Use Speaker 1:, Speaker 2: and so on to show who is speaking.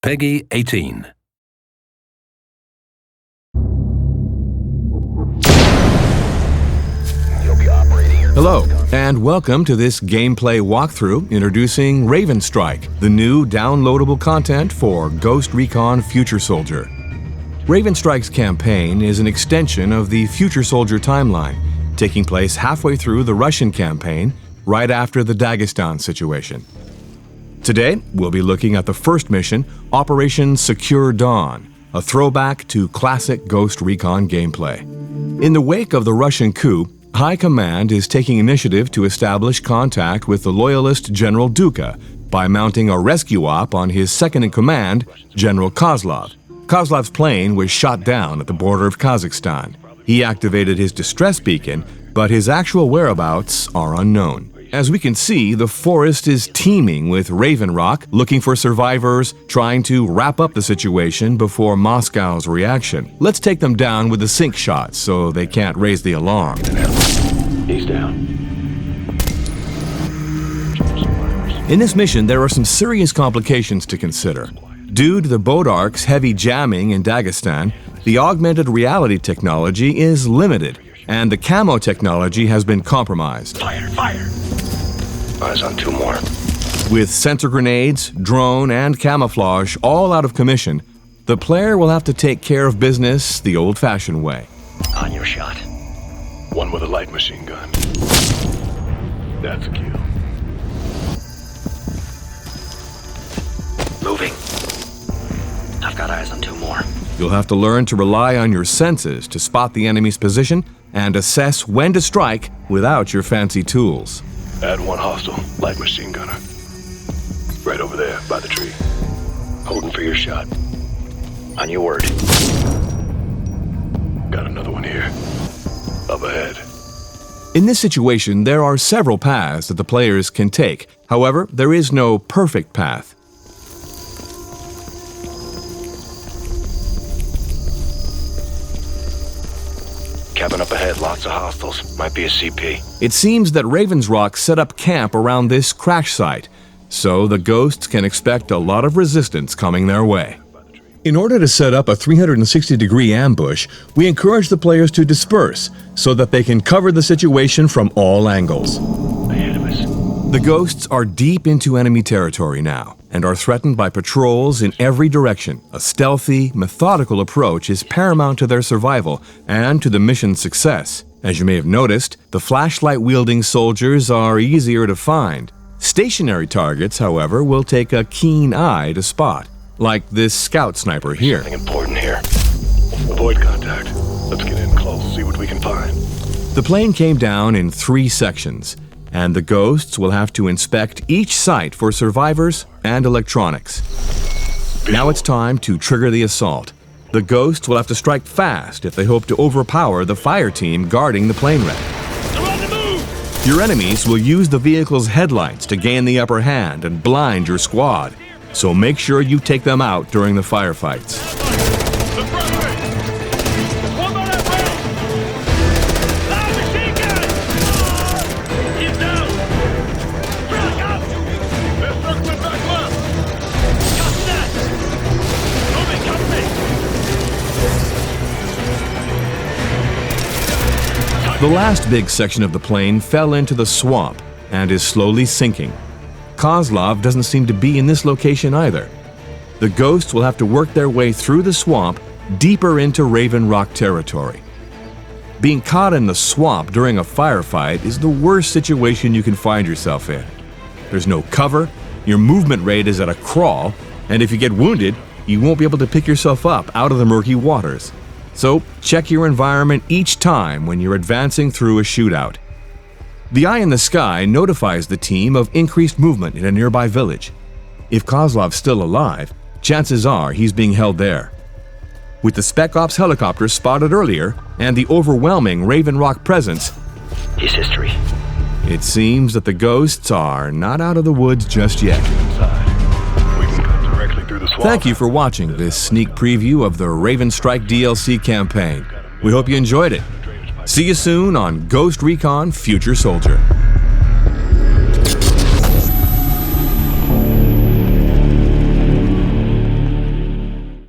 Speaker 1: Peggy 18.
Speaker 2: Hello, and welcome to this gameplay walkthrough introducing RavenStrike, the new downloadable content for Ghost Recon Future Soldier. RavenStrike's campaign is an extension of the Future Soldier timeline, taking place halfway through the Russian campaign, right after the Dagestan situation. Today, we'll be looking at the first mission, Operation Secure Dawn, a throwback to classic Ghost Recon gameplay. In the wake of the Russian coup, High Command is taking initiative to establish contact with the loyalist General Duka by mounting a rescue op on his second-in-command, General Kozlov. Kozlov's plane was shot down at the border of Kazakhstan. He activated his distress beacon, but his actual whereabouts are unknown. As we can see, the forest is teeming with Raven Rock looking for survivors, trying to wrap up the situation before Moscow's reaction. Let's take them down with the sync shots so they can't raise the alarm.
Speaker 3: He's down.
Speaker 2: In this mission, there are some serious complications to consider. Due to the Bodark's heavy jamming in Dagestan, the augmented reality technology is limited, and the camo technology has been compromised.
Speaker 3: Fire! Eyes on two more.
Speaker 2: With sensor grenades, drone, and camouflage all out of commission, the player will have to take care of business the old-fashioned way.
Speaker 3: On your shot.
Speaker 4: One with a light machine gun. That's a kill.
Speaker 3: Moving. I've got eyes on two more.
Speaker 2: You'll have to learn to rely on your senses to spot the enemy's position and assess when to strike without your fancy tools.
Speaker 4: Add one hostile, light machine gunner. Right over there, by the tree. Holding for your shot.
Speaker 3: On your word.
Speaker 4: Got another one here. Up ahead.
Speaker 2: In this situation, there are several paths that the players can take. However, there is no perfect path.
Speaker 3: Cabin up ahead, lots of hostiles. Might be a CP.
Speaker 2: It seems that Ravens Rock set up camp around this crash site, so the Ghosts can expect a lot of resistance coming their way. In order to set up a 360-degree ambush, we encourage the players to disperse so that they can cover the situation from all angles.
Speaker 3: Ahead of us.
Speaker 2: The Ghosts are deep into enemy territory now and are threatened by patrols in every direction. A stealthy, methodical approach is paramount to their survival and to the mission's success. As you may have noticed, the flashlight-wielding soldiers are easier to find. Stationary targets, however, will take a keen eye to spot, like this scout sniper here.
Speaker 3: Something important here.
Speaker 4: Avoid contact. Let's get in close, see what we can find.
Speaker 2: The plane came down in 3 sections, and the Ghosts will have to inspect each site for survivors and electronics. Now it's time to trigger the assault. The Ghosts will have to strike fast if they hope to overpower the fire team guarding the plane wreck. Your enemies will use the vehicle's headlights to gain the upper hand and blind your squad, so make sure you take them out during the firefights. The last big section of the plane fell into the swamp and is slowly sinking. Kozlov doesn't seem to be in this location either. The Ghosts will have to work their way through the swamp deeper into Raven Rock territory. Being caught in the swamp during a firefight is the worst situation you can find yourself in. There's no cover, your movement rate is at a crawl, and if you get wounded, you won't be able to pick yourself up out of the murky waters. So check your environment each time when you're advancing through a shootout. The eye in the sky notifies the team of increased movement in a nearby village. If Kozlov's still alive, chances are he's being held there. With the Spec Ops helicopter spotted earlier and the overwhelming Raven Rock presence,
Speaker 3: His history.
Speaker 2: it seems that the Ghosts are not out of the woods just yet.
Speaker 4: We can cut directly through the swamp.
Speaker 2: Thank you for watching this sneak preview of the RavenStrike DLC campaign. We hope you enjoyed it. See you soon on Ghost Recon Future Soldier.